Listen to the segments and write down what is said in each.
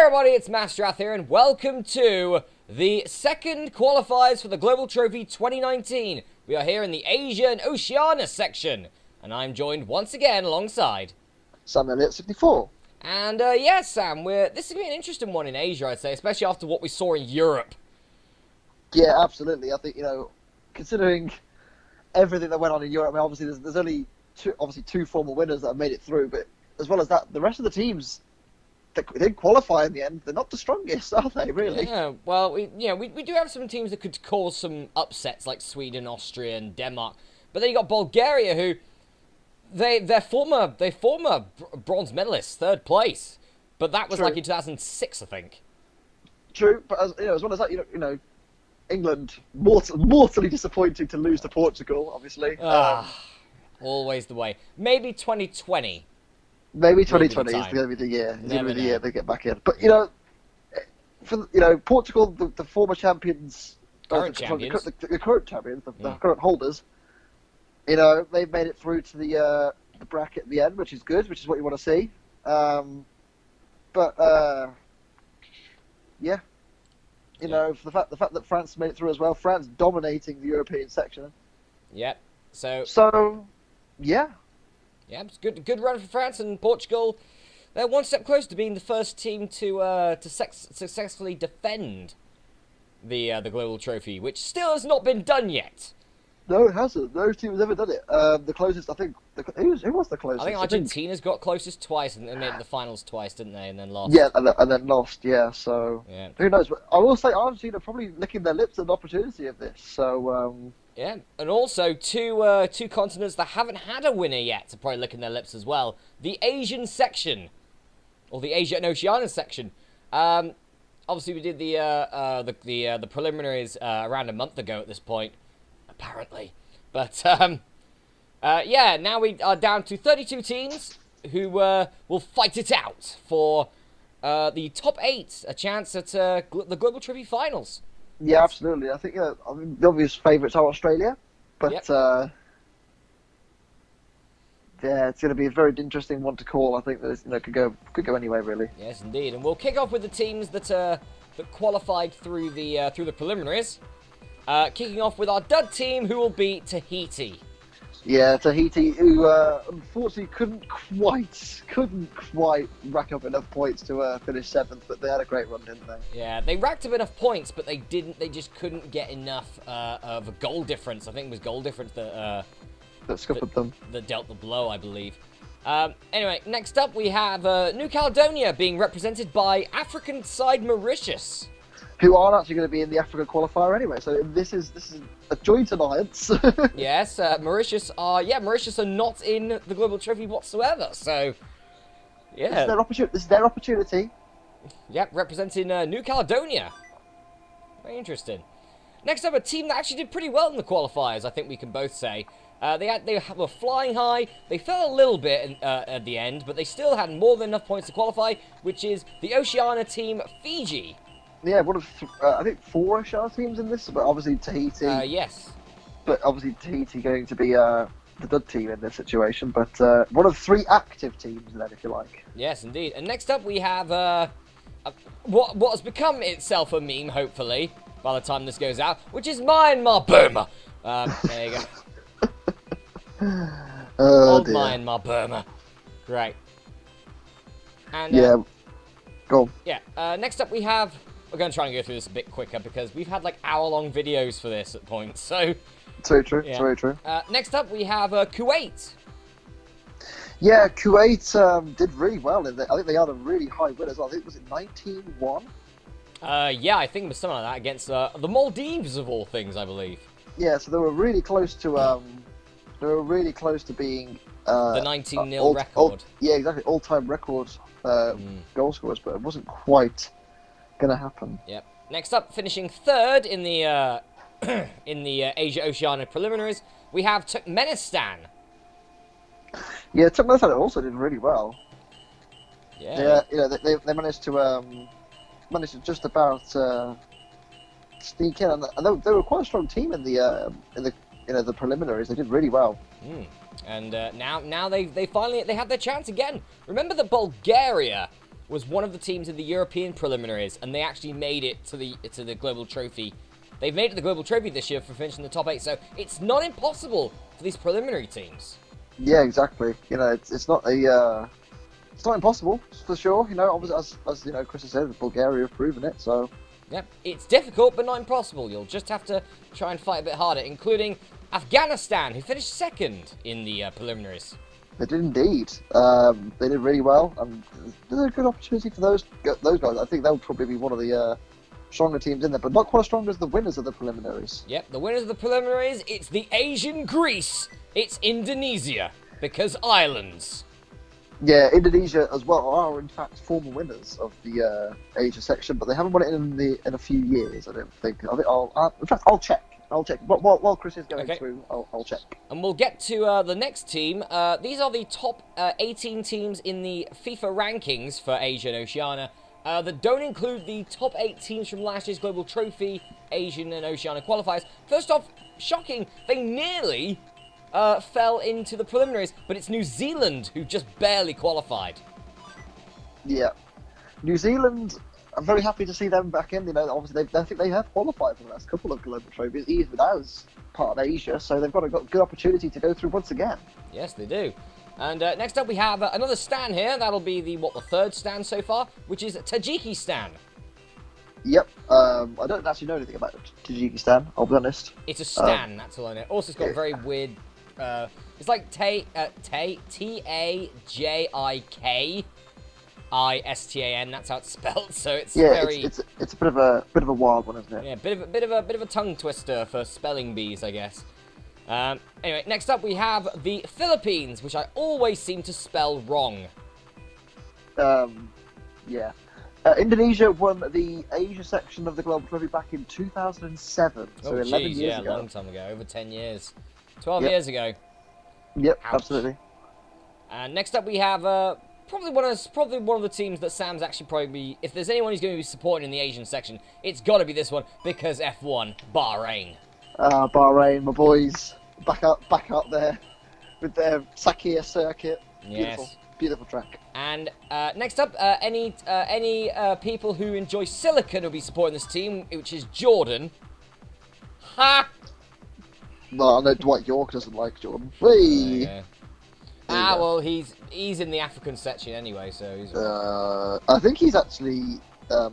everybody, it's Masterath here, and welcome to the second qualifiers for the Global Trophy 2019. We are here in the Asia and Oceania section, and I'm joined once again alongside Sven-Göran 64. And yeah, Sam, this is going to be an interesting one in Asia, I'd say, especially after what we saw in Europe. Yeah, absolutely. I think, considering everything that went on in Europe, I mean, obviously there's only two formal winners that have made it through, but as well as that, the rest of the teams that didn't qualify in the end, they're not the strongest, are they, really? Yeah, well, we do have some teams that could cause some upsets, like Sweden, Austria, and Denmark. But then you got Bulgaria, who they're former bronze medalists, third place. But that was True. like in 2006, I think. True, but as well as that, England mortally disappointing to lose to Portugal, obviously. Always the way. Maybe 2020. Maybe 2020 is going to be the year. It's going to be the year they get back in. But for Portugal, the former champions, Current champions, the current champions, the current holders, they've made it through to the bracket at the end, which is good, which is what you want to see. For the fact that France made it through as well, France dominating the European section. Yep. So yeah. Yeah, it's good run for France, and Portugal. They're one step closer to being the first team to successfully defend the Global Trophy, which still has not been done yet. No, it hasn't. No team has ever done it. The closest, I think, who was the closest? I think Argentina's got closest twice, and they made the finals twice, didn't they? And then lost. Yeah, and then lost. Yeah, so yeah. Who knows? But I will say Argentina probably licking their lips at an opportunity of this. So. Yeah, and also two continents that haven't had a winner yet are probably licking their lips as well. The Asian section, or the Asia and Oceania section. Obviously, we did the preliminaries around a month ago at this point, apparently. But yeah, now we are down to 32 teams who will fight it out for the top 8, a chance at the Global Trophy finals. Yeah, absolutely. I think the obvious favourites are Australia, but yep. Yeah, it's going to be a very interesting one to call. I think that could go anywhere really. Yes, indeed. And we'll kick off with the teams that qualified through the preliminaries. Kicking off with our dud team, who will be Tahiti. Yeah, Tahiti, who unfortunately couldn't quite rack up enough points to finish 7th, but they had a great run, didn't they? Yeah, they racked up enough points, but they didn't. They just couldn't get enough of a goal difference. I think it was goal difference that scuppered them. That dealt the blow, I believe. Anyway, next up we have New Caledonia being represented by African side Mauritius, who aren't actually going to be in the Africa qualifier anyway. So this is a joint alliance. Yes, Mauritius are not in the Global Trophy whatsoever. So yeah, this is their opportunity. Yep, representing New Caledonia. Very interesting. Next up, a team that actually did pretty well in the qualifiers, I think we can both say. They were flying high. They fell a little bit at the end, but they still had more than enough points to qualify, which is the Oceania team Fiji. Yeah, one of I think 4 Oceania teams in this, but obviously Tahiti. Yes. But obviously Tahiti going to be the dud team in this situation, but one of 3 active teams then, if you like. Yes, indeed. And next up we have what has become itself a meme, hopefully, by the time this goes out, which is Myanmar Burma. There you go. Old Myanmar Burma. Great. And yeah. Go. Yeah. Next up we have. We're going to try and go through this a bit quicker because we've had like hour-long videos for this at points. So. Very true. Yeah. Very true. Next up we have Kuwait. Yeah, Kuwait did really well. I think they had a really high win as well. I think was it 19-1. Yeah, I think it was something like that against the Maldives of all things, I believe. Yeah, so they were really close to being the 19-0 record. Yeah, exactly. All-time record goal scorers, but it wasn't quite gonna happen. Yep. Next up, finishing 3rd in the Asia Oceania preliminaries, we have Turkmenistan. Yeah, Turkmenistan also did really well. Yeah. Yeah, they managed to just about sneak in, and they were quite a strong team in the preliminaries. They did really well. And now they finally had their chance again. Remember that Bulgaria was one of the teams in the European preliminaries, and they actually made it to the Global Trophy. They've made it to the Global Trophy this year for finishing in the top 8, so it's not impossible for these preliminary teams. Yeah, exactly. You know, it's not a it's not impossible for sure. You know, obviously, as you know, Chris has said, Bulgaria have proven it. So yep, it's difficult but not impossible. You'll just have to try and fight a bit harder, including Afghanistan, who finished second in the preliminaries. they did indeed. They did really well, and there's a good opportunity for those guys. I think they'll probably be one of the stronger teams in there, but not quite as strong as the winners of the preliminaries. Yep, the winners of the preliminaries, it's the Asian Greece. It's Indonesia, because islands. Yeah, Indonesia as well are in fact former winners of the Asia section, but they haven't won it in a few years. I don't think. I'll check. While Chris is going through. I'll check. And we'll get to the next team. These are the top 18 teams in the FIFA rankings for Asia and Oceania. That don't include the top 8 teams from last year's Global Trophy Asian and Oceania Qualifiers. First off, shocking, they nearly fell into the preliminaries, but it's New Zealand who just barely qualified. Yeah, New Zealand. I'm very happy to see them back in. You know, obviously I think they have qualified for the last couple of global trophies, even as part of Asia. So they've got a good opportunity to go through once again. Yes, they do. And next up we have another stand here. That'll be the third stand so far, which is Tajikistan. Yep. I don't actually know anything about Tajikistan. I'll be honest. It's a stand. That's all I know. Also, it's got very weird. It's like Tajikistan. That's how it's spelled. So it's very. It's a bit of a wild one, isn't it? Yeah, bit of a tongue twister for spelling bees, I guess. Anyway, next up we have the Philippines, which I always seem to spell wrong. Yeah. Indonesia won the Asia section of the Global Trophy back in 2007. So 11 years ago. A long time ago. Over 10 years. 12 years ago. Yep, Ouch. absolutely. And next up we have probably one of the teams that Sam's actually probably, if there's anyone who's going to be supporting in the Asian section, it's got to be this one, because F1, Bahrain. Bahrain, my boys, back up there with their Sakhir circuit. Yes. Beautiful track. And next up, any people who enjoy silicon will be supporting this team, which is Jordan. Ha! No, I know Dwight York doesn't like Jordan. Whee! Yeah. Well, he's in the African section anyway, so he's. I think he's actually. I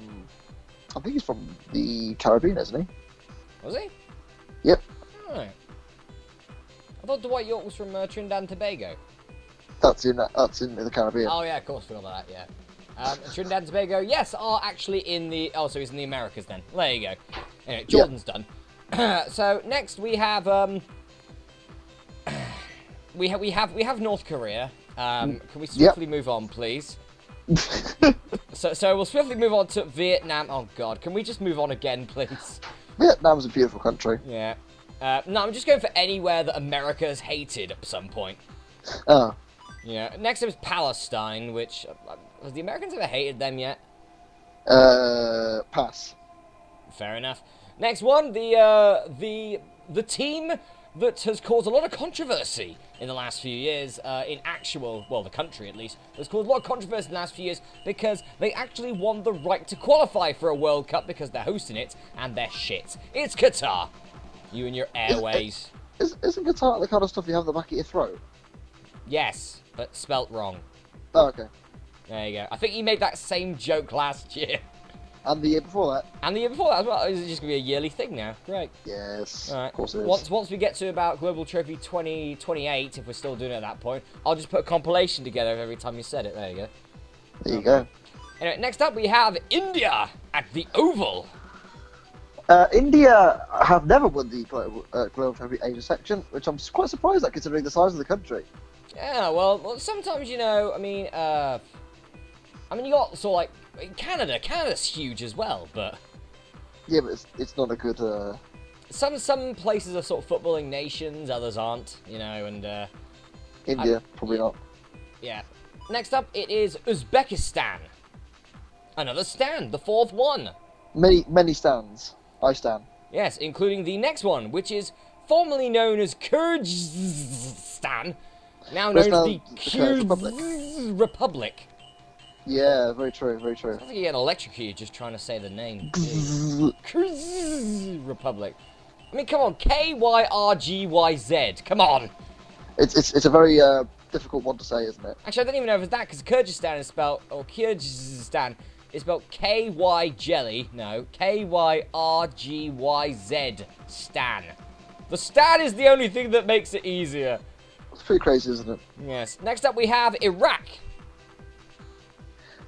think he's from the Caribbean, isn't he? Was he? Yep. Alright. I thought Dwight York was from Trinidad and Tobago. That's in the Caribbean. Oh yeah, of course, forgot about that. Yeah. Trinidad and Tobago, yes, are actually in the. Oh, so he's in the Americas then. There you go. Anyway, Jordan's done. So next we have we have North Korea. Can we swiftly move on, please? so we'll swiftly move on to Vietnam. Oh God, can we just move on again, please? Vietnam's a beautiful country. Yeah. No, I'm just going for anywhere that America has hated at some point. Oh. Yeah. Next up is Palestine, which have the Americans ever hated them yet? Pass. Fair enough. Next one, the team that has caused a lot of controversy in the last few years, the country at least, has caused a lot of controversy in the last few years because they actually won the right to qualify for a World Cup because they're hosting it, and they're shit. It's Qatar. You and your airways. Isn't Qatar the kind of stuff you have in the back of your throat? Yes, but spelt wrong. Oh, okay. There you go. I think he made that same joke last year. And the year before that. And the year before that as well. Is it just going to be a yearly thing now? Great. Yes, all right. Of course it is. Once we get to about Global Trophy 2028, if we're still doing it at that point, I'll just put a compilation together of every time you said it. There you go. There you go. Anyway, next up we have India at the Oval. India have never won the Global Trophy Asia section, which I'm quite surprised at considering the size of the country. Yeah, well sometimes, you know, I mean, you got sort of like Canada. Canada's huge as well, but yeah, but it's not a good. Some places are sort of footballing nations, others aren't, you know, and India probably not. Yeah. Next up, it is Uzbekistan. Another stand, the fourth one. Many stands. I stand. Yes, including the next one, which is formerly known as Kyrgyzstan, now known as the Kyrgyz Republic. Yeah, very true, very true. Sounds like you get electrocuted just trying to say the name. Republic. I mean, come on, Kyrgyz. Come on. It's a very difficult one to say, isn't it? Actually, I don't even know if it's that, because Kyrgyzstan is spelled, or Kyrgyzstan is spelled K-Y jelly. No, K-Y-R-G-Y-Z. Stan. The Stan is the only thing that makes it easier. It's pretty crazy, isn't it? Yes. Next up, we have Iraq.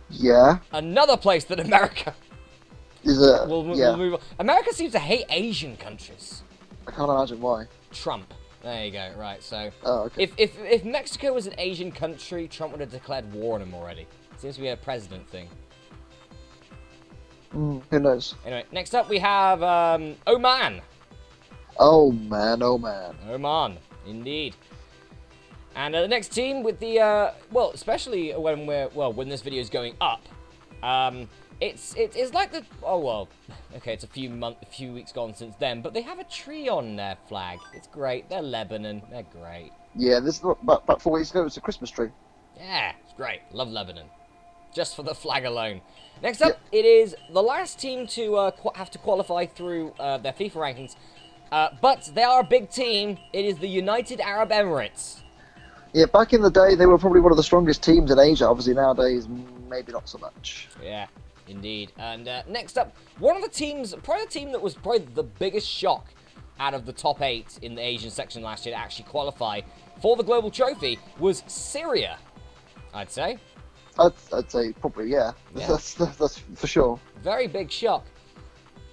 Yeah. Another place that America Yeah. will move on. America seems to hate Asian countries. I can't imagine why. Trump. There you go. Right. So, Oh, okay. if Mexico was an Asian country, Trump would have declared war on him already. Seems to be a president thing. Who knows? Anyway, next up we have Oman. Oh man, oh man. Oman, indeed. And the next team with the well, especially when when this video is going up, it's like the okay, it's a few weeks gone since then, but they have a tree on their flag. It's great. They're Lebanon. They're great. Yeah, this about 4 weeks ago. It's a Christmas tree. Yeah, it's great. Love Lebanon. Just for the flag alone. Next up, it is the last team to have to qualify through their FIFA rankings, but they are a big team. It is the United Arab Emirates. Yeah, back in the day, they were probably one of the strongest teams in Asia. Obviously, nowadays, maybe not so much. Yeah, indeed. And next up, one of the teams, probably the team that was probably the biggest shock out of the top 8 in the Asian section last year to actually qualify for the Global Trophy was Syria, I'd say. I'd say probably, yeah. That's for sure. Very big shock.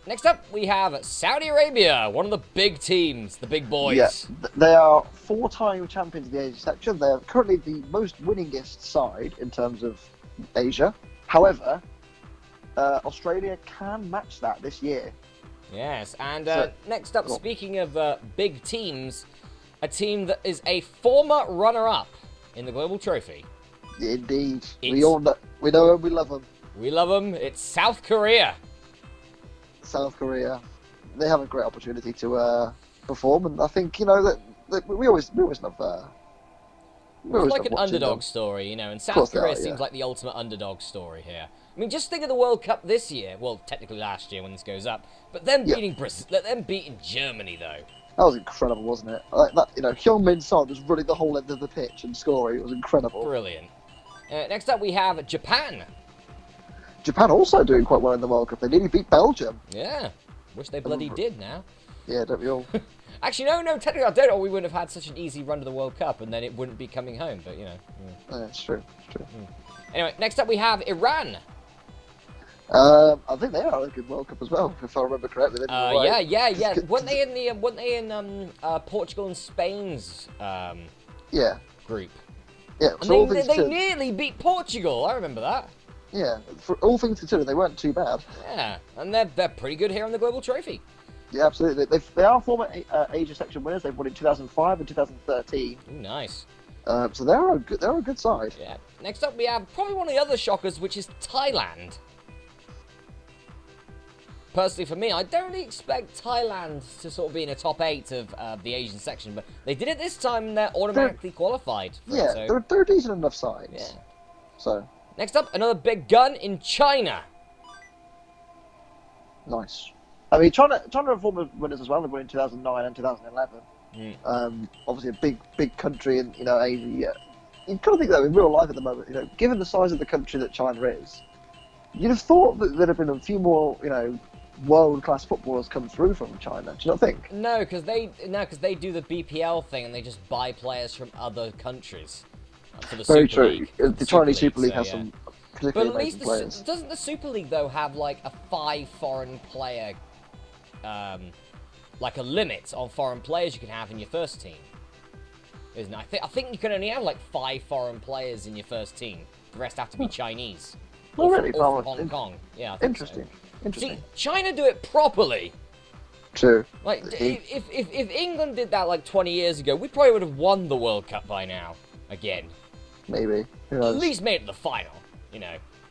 Next up, we have Saudi Arabia, one of the big teams, the big boys. Yeah, they are 4-time champions of the Asia section. They're currently the most winningest side in terms of Asia. However, Australia can match that this year. Yes, and So- next up, speaking of big teams, a team that is a former runner-up in the Global Trophy. Indeed. It's- We all know, we know them, we love them. We love them. It's South Korea. South Korea. They have a great opportunity to perform, and I think, you know, that we always love It's like an underdog story, you know, and South Korea seems like the ultimate underdog story here. I mean, just think of the World Cup this year. Well, technically last year when this goes up, but them beating them beating Germany though. That was incredible, wasn't it? Like that, you know, Heung-min Son just running the whole end of the pitch and scoring. It was incredible. Brilliant. Next up, we have Japan. Japan also doing quite well in the World Cup. They nearly beat Belgium. Yeah. Wish they bloody did now. Yeah, don't we all? Actually, no, technically I don't know. We wouldn't have had such an easy run to the World Cup, and then it wouldn't be coming home, but, you know. Yeah, it's true. It's true. Anyway, next up we have Iran. I think they are a good World Cup as well, if I remember correctly. Yeah. Weren't they in Portugal and Spain's Yeah. group? Yeah, And so all they things considered, nearly beat Portugal. I remember that. yeah, for all things considered, they weren't too bad. Yeah, and they're pretty good here on the Global Trophy. Yeah, absolutely. They are former Asia section winners. They've won in 2005 and 2013. Ooh, nice. So they're a good side. Yeah. Next up, we have probably one of the other shockers, which is Thailand. Personally, for me, I don't really expect Thailand to sort of be in the top 8 of the Asian section, but they did it this time, and they're automatically qualified. For Yeah, it, so. they're decent enough sides. Yeah. So Next up, another big gun in China. nice. I mean, China are former winners as well. They won in 2009 and 2011. Obviously, a big country in Asia. Yeah. You kind of think though in real life at the moment, given the size of the country that China is, you'd have thought that there'd have been a few more, world-class footballers come through from China. Do you not think? No, because they do the BPL thing and they just buy players from other countries for the Very Super true. League. The Chinese Super League so, has yeah. some But particularly at least amazing players. doesn't the Super League though have like a 5 foreign player, like a limit on foreign players you can have in your first team? Isn't it? I think you can only have like 5 foreign players in your first team. The rest have to be Chinese. Oh, really? Or from Hong Kong. Yeah. I think Interesting. So. Interesting. See, China do it properly. True. Like, if England did that like 20 years ago, we probably would have won the World Cup by now. Again. Maybe. Who At knows? least made it to the final, And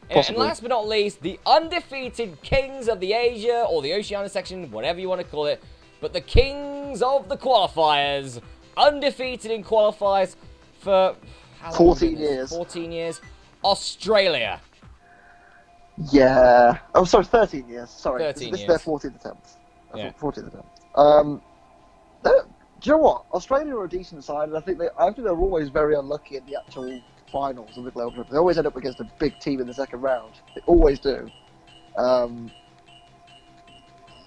Possibly. last but not least, the undefeated kings of the Asia, or the Oceania section, whatever you want to call it, but the kings of the qualifiers, undefeated in qualifiers for... how long 14 has it been? years. 14 years. Australia. Yeah. Oh, sorry, 13 years. Sorry. 13 this is their years. 14th attempt. Yeah. 14th attempt. Do you know what? Australia are a decent side, and I think they're always very unlucky in the actual finals of the Global Trophy. They always end up against a big team in the second round. They always do.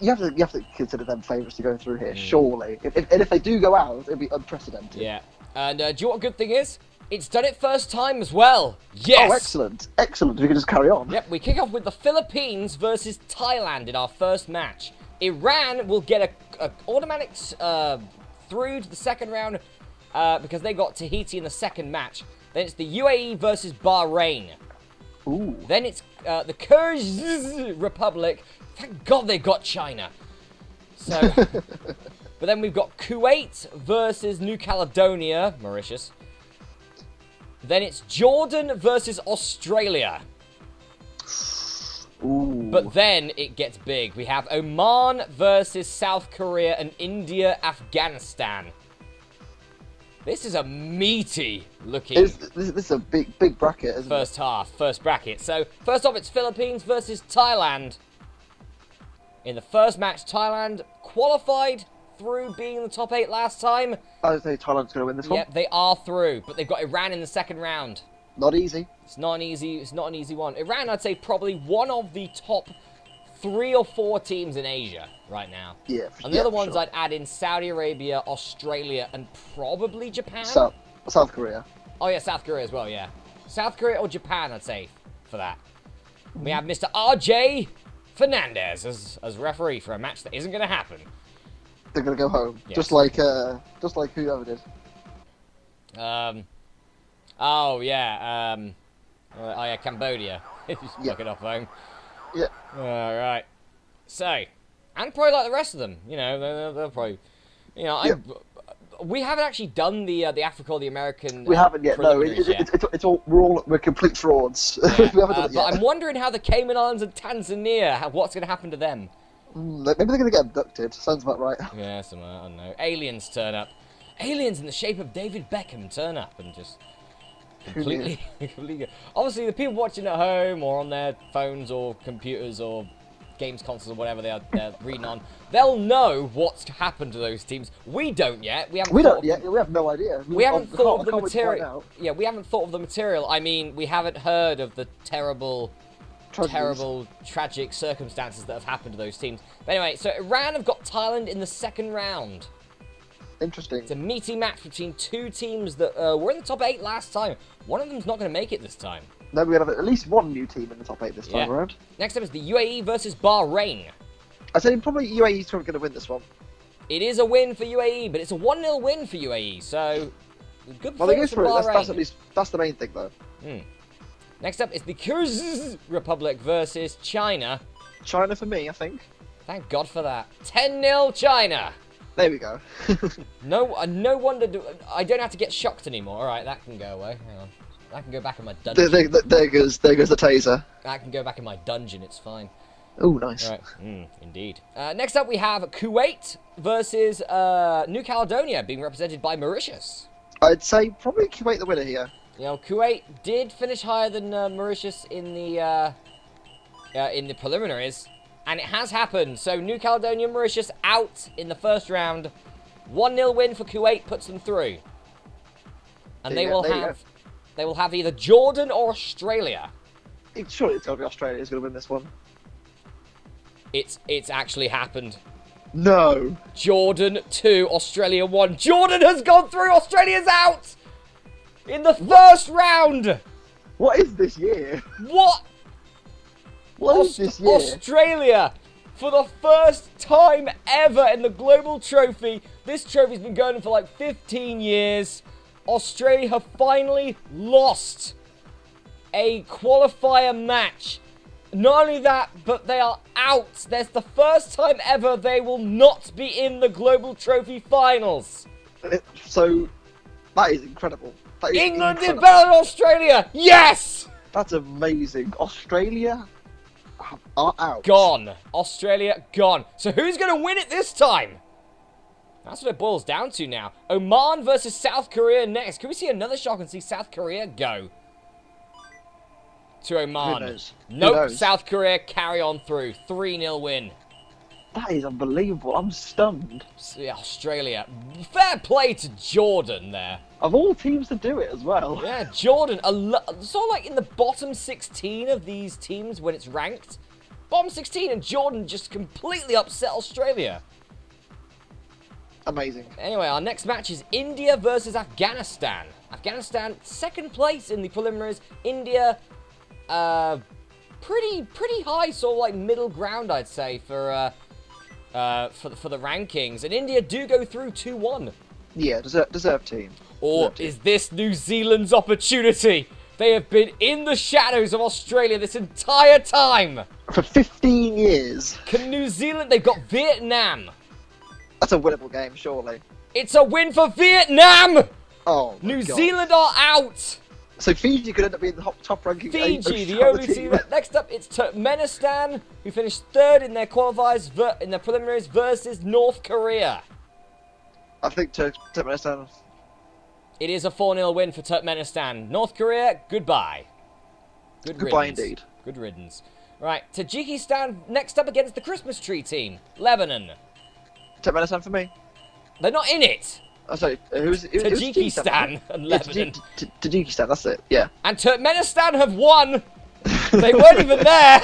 You have to consider them favourites to go through here, surely. If they do go out, it'd be unprecedented. Yeah. And do you know what a good thing is? It's done it first time as well. Yes! Oh, excellent. Excellent. We can just carry on. Yep, we kick off with the Philippines versus Thailand in our first match. Iran will get a automatic through to the second round because they got Tahiti in the second match. Then it's the UAE versus Bahrain. Ooh. Then it's the Kyrgyz Republic. Thank God they got China. So, but then we've got Kuwait versus New Caledonia, Mauritius. Then it's Jordan versus Australia. Ooh. But then it gets big. We have Oman versus South Korea and India, Afghanistan. This is a meaty looking This is a big bracket, isn't first half, first bracket. So, first off, it's Philippines versus Thailand. In the first match, Thailand qualified through being in the top 8 last time. I would say Thailand's going to win this one. Yep, they are through, but they've got Iran in the second round. Not easy. It's not an easy one. Iran, I'd say, probably one of the top 3 or 4 teams in Asia right now. Yeah. And the other ones I'd add in Saudi Arabia, Australia, and probably Japan. South Korea. Oh yeah, South Korea as well, yeah. South Korea or Japan, I'd say, for that. We have Mr. RJ Fernandez as referee for a match that isn't going to happen. They're going to go home. Yes. Just like whoever did. Oh yeah, Cambodia. Just look it up home. Yeah. Alright. So, and probably like the rest of them, you know, they'll probably, you know, we haven't actually done the Africa or the American. We haven't yet. No, yet. we're complete frauds. Yeah. We haven't done it but yet. I'm wondering how the Cayman Islands and Tanzania, what's going to happen to them? Maybe they're going to get abducted. Sounds about right. Yeah, I don't know. Aliens turn up. Aliens in the shape of David Beckham turn up and just completely. Obviously, the people watching at home or on their phones or computers or games consoles or whatever they're reading on, they'll know what's happened to those teams. We don't yet. We haven't. We have no idea. We haven't thought of the material. Yeah, we haven't thought of the material. I mean, we haven't heard of the terrible, tragic circumstances that have happened to those teams. But anyway, so Iran have got Thailand in the second round. Interesting. It's a meaty match between 2 teams that were in the top 8 last time. One of them's not going to make it this time. No, we have at least one new team in the top 8 this time around. Next up is the UAE versus Bahrain. I say probably UAE's probably going to win this one. It is a win for UAE, but it's a 1-0 win for UAE, so good performance for Bahrain. That's the main thing, though. Next up is the Kyrgyz Republic versus China. China for me, I think. Thank God for that. 10-0 China. There we go. No wonder I don't have to get shocked anymore. All right, that can go away. Hang on. I can go back in my dungeon. There goes the taser. I can go back in my dungeon. It's fine. Oh, nice. All right. Indeed. Next up, we have Kuwait versus New Caledonia, being represented by Mauritius. I'd say probably Kuwait the winner here. You know, Kuwait did finish higher than Mauritius in the preliminaries, and it has happened. So New Caledonia, Mauritius out in the first round. 1-0 win for Kuwait puts them through, and they will have either Jordan or Australia. Surely it's got to be Australia who's going to win this one. It's actually happened. No. Jordan 2, Australia 1. Jordan has gone through. Australia's out in the first round. What is this year? What is this year? Australia, for the first time ever in the Global Trophy. This trophy's been going for like 15 years. Australia have finally lost a qualifier match. Not only that, but they are out. That's the first time ever they will not be in the Global Trophy finals. So, that is incredible. England did better than Australia. Yes! That's amazing. Australia are out. Gone. Australia gone. So who's going to win it this time? That's what it boils down to now. Oman versus South Korea next. Can we see another shock and see South Korea go? to Oman. Who knows? Nope, Who knows? South Korea carry on through. 3-0 win. That is unbelievable. I'm stunned. Yeah, Australia. Fair play to Jordan there. Of all teams to do it as well. Yeah, Jordan, sort of like in the bottom 16 of these teams when it's ranked. Bottom 16, and Jordan just completely upset Australia. Amazing. Anyway, our next match is India versus Afghanistan. Afghanistan, second place in the preliminaries. India, pretty high, sort of like middle ground, I'd say, for the rankings. And India do go through 2-1. Yeah, deserved team. Or is this New Zealand's opportunity? They have been in the shadows of Australia this entire time. For 15 years. Can New Zealand... They've got Vietnam. That's a winnable game, surely. It's a win for Vietnam! Oh, my New God. Zealand are out! So Fiji could end up being the top ranking. Fiji, the only team. Next up, it's Turkmenistan, who finished third in their qualifiers, in their preliminaries, versus North Korea. I think Turkmenistan. It is a 4-0 win for Turkmenistan. North Korea, goodbye. Goodbye indeed. Good riddance. Right, Tajikistan next up against the Christmas tree team, Lebanon. Turkmenistan for me. They're not in it. Oh, sorry. Who's Tajikistan and Lebanon. Tajikistan, that's it. Yeah. And Turkmenistan have won. They weren't even there.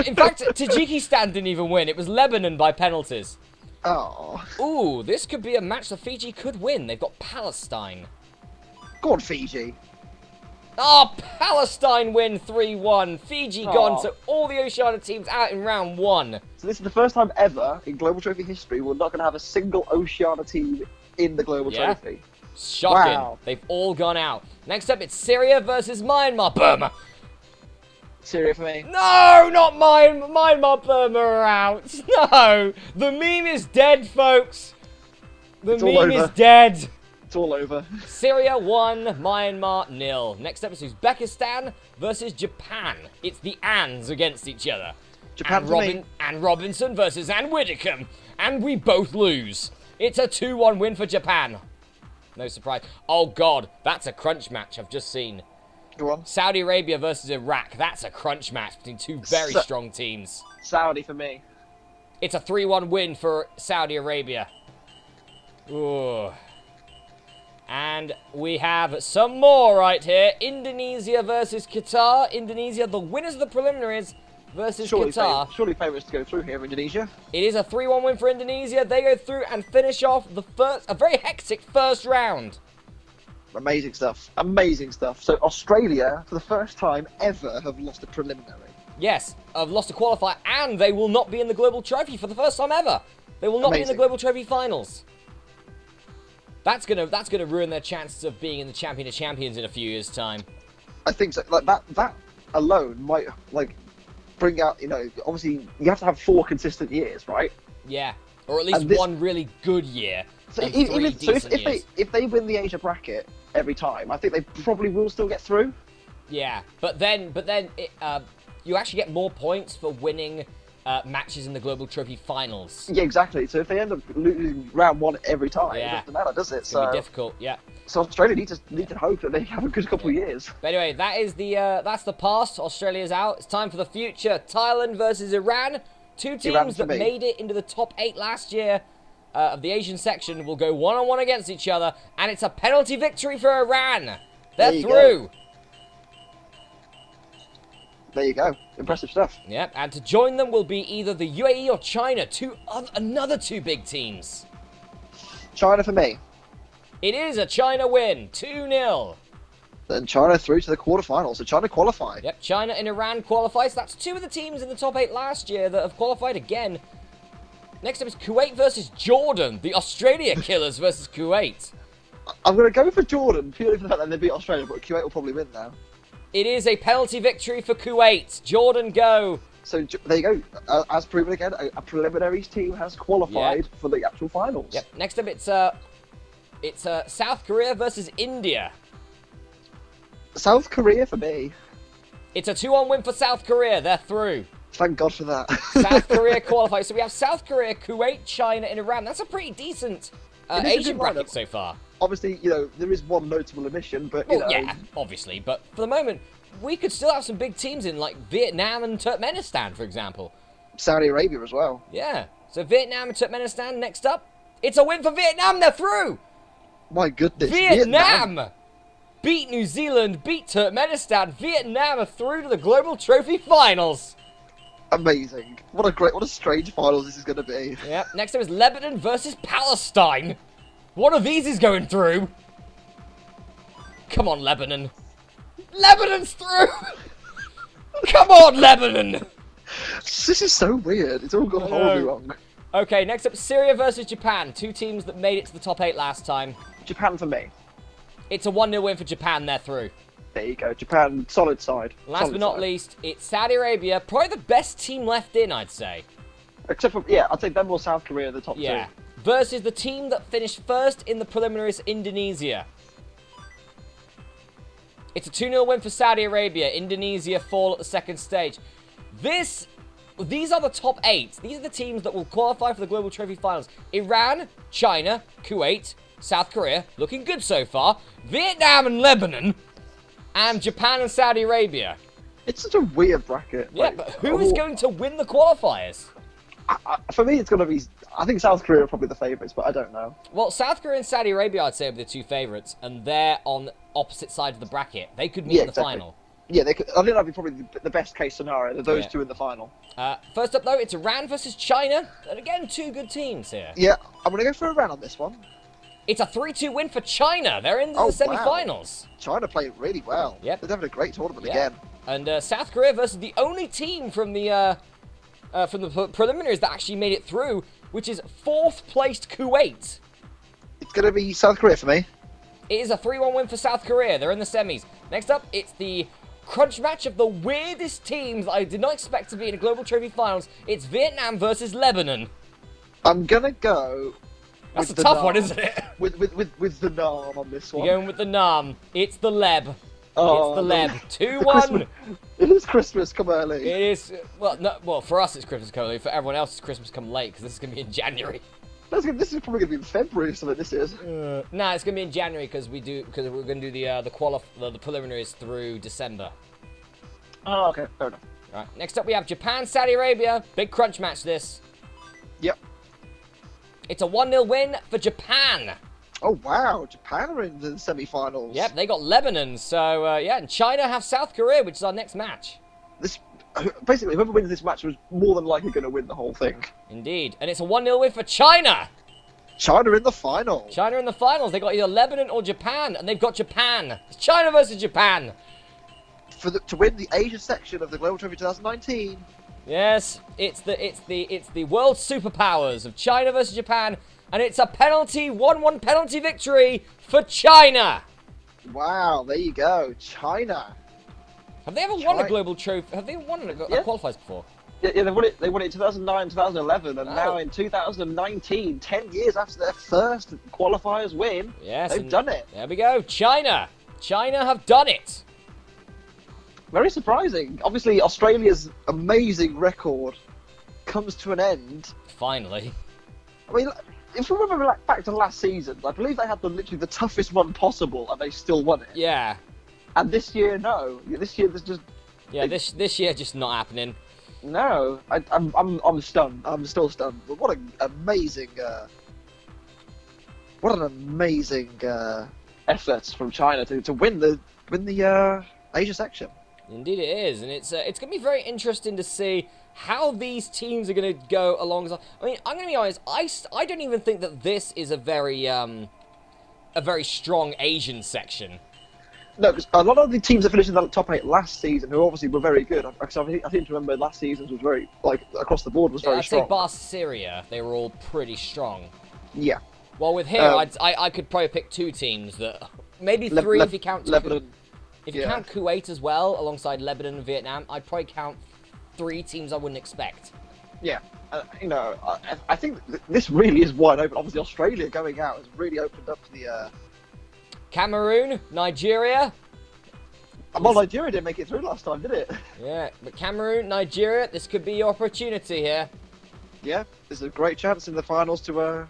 In fact, Tajikistan didn't even win. It was Lebanon by penalties. Oh. Ooh, this could be a match that Fiji could win. They've got Palestine. Go on, Fiji. Oh, Palestine win 3-1. Fiji gone, so all the Oceania teams out in round 1. So this is the first time ever in Global Trophy history we're not going to have a single Oceania team in the Global Trophy. Shocking. Wow. They've all gone out. Next up, it's Syria versus Myanmar. Burma. Syria for me. No, not Myanmar. Burma are out. No. The meme is dead, folks. The meme is dead. It's all over. Syria 1, Myanmar 0. Next up is Uzbekistan versus Japan. It's the Anns against each other. Japan for me. Ann Robinson versus Ann Widdicombe. And we both lose. It's a 2-1 win for Japan. No surprise. Oh, God. That's a crunch match I've just seen. Go on. Saudi Arabia versus Iraq. That's a crunch match between two very strong teams. Saudi for me. It's a 3-1 win for Saudi Arabia. Ooh. And we have some more right here. Indonesia versus Qatar. Indonesia, the winners of the preliminaries versus Qatar. Surely favourites to go through here, Indonesia. It is a 3-1 win for Indonesia. They go through and finish off a very hectic first round. Amazing stuff. Amazing stuff. So Australia, for the first time ever, have lost a preliminary. Yes, have lost a qualifier, and they will not be in the Global Trophy for the first time ever. They will not be in the Global Trophy finals. That's gonna ruin their chances of being in the Champion of Champions in a few years' time. I think so. Like that alone might bring out. Obviously you have to have 4 consistent years, right? Yeah, or at least one really good year. So and if they win the Asia bracket every time, I think they probably will still get through. Yeah, but then you actually get more points for winning matches in the Global Trophy finals. Yeah, exactly. So if they end up losing round 1 every time, it doesn't matter, does it? It's gonna be difficult. Yeah. So Australia need to hope that they have a good couple of years. But anyway, that's the past. Australia's out. It's time for the future. Thailand versus Iran. Two teams that made it into the top 8 last year of the Asian section will go 1-on-1 against each other, and it's a penalty victory for Iran. They're through. There you go. Impressive stuff. Yep, and to join them will be either the UAE or China, another 2 big teams. China for me. It is a China win, 2-0. Then China through to the quarterfinals, so China qualify. Yep, China and Iran qualify, so that's 2 of the teams in the top 8 last year that have qualified again. Next up is Kuwait versus Jordan, the Australia Killers versus Kuwait. I'm going to go for Jordan, purely for the fact that they beat Australia, but Kuwait will probably win now. It is a penalty victory for Kuwait. Jordan, go. So there you go. As proven again, a preliminaries team has qualified for the actual finals. Yep. Next up, it's South Korea versus India. South Korea for me. It's a 2-1 win for South Korea. They're through. Thank God for that. South Korea qualifies. So we have South Korea, Kuwait, China, and Iran. That's a pretty decent Asian bracket so far. Obviously, there is one notable omission, but yeah, obviously. But for the moment, we could still have some big teams in, like Vietnam and Turkmenistan, for example. Saudi Arabia as well. Yeah. So Vietnam and Turkmenistan next up. It's a win for Vietnam. They're through. My goodness. Vietnam beat New Zealand, beat Turkmenistan. Vietnam are through to the Global Trophy Finals. Amazing. What a strange finals this is going to be. Yep. Next up is Lebanon versus Palestine. One of these is going through. Come on, Lebanon. Lebanon's through. Come on, Lebanon. This is so weird. It's all gone horribly wrong. Okay, next up, Syria versus Japan. Two teams that made it to the top 8 last time. Japan for me. It's a 1-0 win for Japan. They're through. There you go. Japan, solid side. Last but not least, it's Saudi Arabia. Probably the best team left in, I'd say. Except for, yeah, I'd say them or South Korea in the top 2. Yeah. Versus the team that finished first in the preliminaries, Indonesia. It's a 2-0 win for Saudi Arabia. Indonesia fall at the second stage. These are the top 8. These are the teams that will qualify for the Global Trophy Finals. Iran, China, Kuwait, South Korea, looking good so far. Vietnam and Lebanon. And Japan and Saudi Arabia. It's such a weird bracket. Yeah, but who is going to win the qualifiers? For me, it's going to be... I think South Korea are probably the favourites, but I don't know. Well, South Korea and Saudi Arabia, I'd say, are the two favourites. And they're on opposite sides of the bracket. They could meet in the final. Yeah, they could, I think that'd be probably the best case scenario, that those two in the final. First up, though, it's Iran versus China. And again, two good teams here. Yeah, I'm going to go for Iran on this one. It's a 3-2 win for China. They're in the semi-finals. Wow. China played really well. Yep. They're having a great tournament again. And South Korea versus the only team from the preliminaries that actually made it through, which is 4th placed Kuwait. It's going to be South Korea for me. It is a 3-1 win for South Korea. They're in the semis. Next up, it's the crunch match of the weirdest teams I did not expect to be in a Global Trophy Finals. It's Vietnam versus Lebanon. I'm going to go... That's a tough one, isn't it? With the Nam on this one. You're going with the Nam. It's the Leb. Oh, it's the Leb. 2-1. It is Christmas come early. It is. Well, for us it's Christmas come early. For everyone else it's Christmas come late, because this is going to be in January. This is probably going to be in February or something, this is. Nah, it's going to be in January, because we're going to do the preliminaries through December. Oh, okay. Fair enough. Right. Next up we have Japan, Saudi Arabia. Big crunch match this. Yep. It's a 1-0 win for Japan. Oh, wow. Japan are in the semi-finals. Yep, they got Lebanon. So, yeah, and China have South Korea, which is our next match. Basically, whoever wins this match was more than likely going to win the whole thing. Indeed. And it's a 1-0 win for China. China in the final. China in the finals. They got either Lebanon or Japan, and they've got Japan. It's China versus Japan. To win the Asia section of the Global Trophy 2019. Yes, it's the world superpowers of China versus Japan, and it's a 1-1 penalty victory for China. Wow, there you go, China. Have they ever won a global trophy? Have they won a qualifiers before? Yeah, they won it. They won it in 2009, 2011, and now in 2019, 10 years after their first qualifiers win, they've done it. There we go, China. China have done it. Very surprising. Obviously, Australia's amazing record comes to an end. Finally. I mean, if we remember back to last season, I believe they had literally the toughest one possible, and they still won it. Yeah. And this year, no. This year, there's just... Yeah, this year just not happening. No, I'm stunned. I'm still stunned. But what an amazing effort from China to win the Asia section. Indeed it is, and it's going to be very interesting to see how these teams are going to go alongside. I mean, I'm going to be honest, I don't even think that this is a very strong Asian section. No, because a lot of the teams that finished in the top 8 last season, who obviously were very good, I seem to remember last season's was very, across the board was very strong. I'd say bar Syria, they were all pretty strong. Yeah. Well, with here, I could probably pick 2 teams that, maybe 3 if you count Lebanon. If you count Kuwait as well, alongside Lebanon and Vietnam, I'd probably count 3 teams I wouldn't expect. Yeah, I think this really is wide open. Obviously, Australia going out has really opened up the... Cameroon, Nigeria. Well, Nigeria didn't make it through last time, did it? Yeah, but Cameroon, Nigeria, this could be your opportunity here. Yeah, there's a great chance in the finals to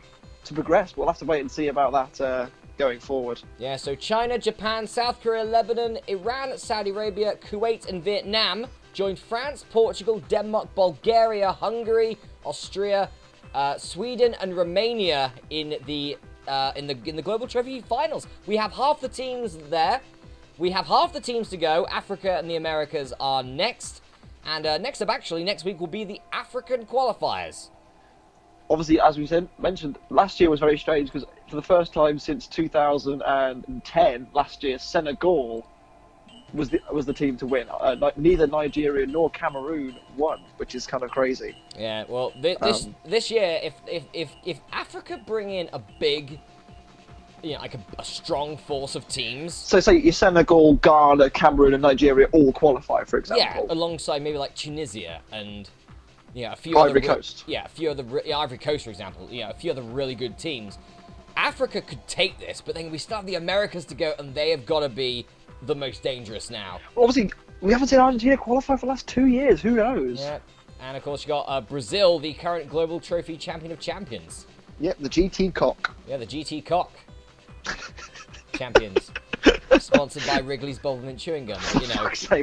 progress. We'll have to wait and see about that going forward. Yeah, so China, Japan, South Korea, Lebanon, Iran, Saudi Arabia, Kuwait, and Vietnam joined France, Portugal, Denmark, Bulgaria, Hungary, Austria, Sweden, and Romania in the Global Trophy Finals. We have half the teams there. We have half the teams to go. Africa and the Americas are next. And next up, actually, next week will be the African qualifiers. Obviously, as we mentioned, last year was very strange because for the first time since 2010, last year, Senegal was the team to win. Neither Nigeria nor Cameroon won, which is kind of crazy. Yeah, well, this year, if Africa bring in a big, like a strong force of teams. So say your Senegal, Ghana, Cameroon, and Nigeria all qualify, for example. Yeah, alongside maybe like Tunisia and a few Ivory Coast. Yeah, a few other Ivory Coast, for example. A few other really good teams. Africa could take this, but then we still have the Americas to go, and they have got to be the most dangerous now. Well, obviously, we haven't seen Argentina qualify for the last 2 years. Who knows? Yeah, and of course you got Brazil, the current Global Trophy Champion of Champions. Yep, the GT Cock. Yeah, the GT Cock. Champions. Sponsored by Wrigley's Bobblemint Chewing Gum.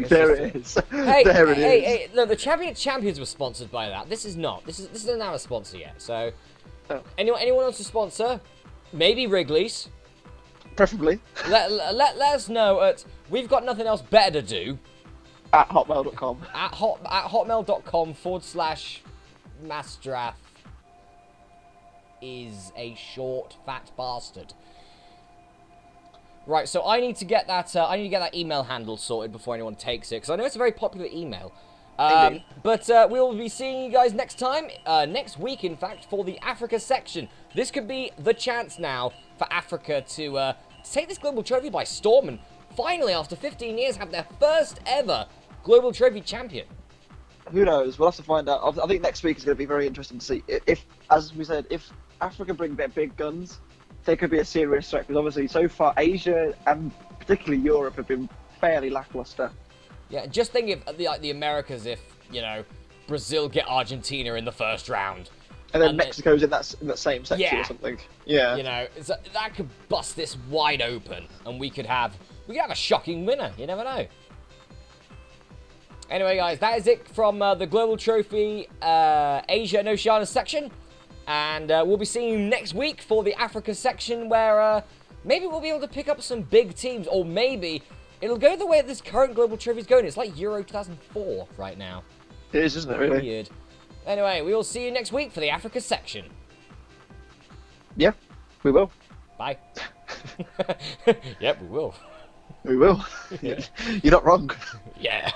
There it is. Hey, no, the Champions were sponsored by that. This is not. This isn't now a sponsor yet. So, anyone else to sponsor? Maybe Wrigley's. Preferably. Let us know at we've got nothing else better to do. At hotmail.com. At hotmail.com /Masterath is a short fat bastard. Right, so I need to get that. Email handle sorted before anyone takes it, because I know it's a very popular email. But we'll be seeing you guys next time, next week, in fact, for the Africa section. This could be the chance now for Africa to take this Global Trophy by storm and finally, after 15 years, have their first ever Global Trophy champion. Who knows? We'll have to find out. I think next week is going to be very interesting to see if, as we said, if Africa bring their big guns, they could be a serious threat, because obviously so far Asia and particularly Europe have been fairly lackluster. Yeah, just think of the Americas if, Brazil get Argentina in the first round. And then Mexico's in that same section or something. Yeah. That could bust this wide open, and we could have a shocking winner. You never know. Anyway, guys, that is it from the Global Trophy Asia and Oceania section. And we'll be seeing you next week for the Africa section, where maybe we'll be able to pick up some big teams, or maybe it'll go the way this current Global Trophy is going. It's like Euro 2004 right now. It is, isn't it, really? Weird. Anyway, we will see you next week for the Africa section. Yeah, we will. Bye. Yep, we will. We will. Yeah. You're not wrong. Yeah.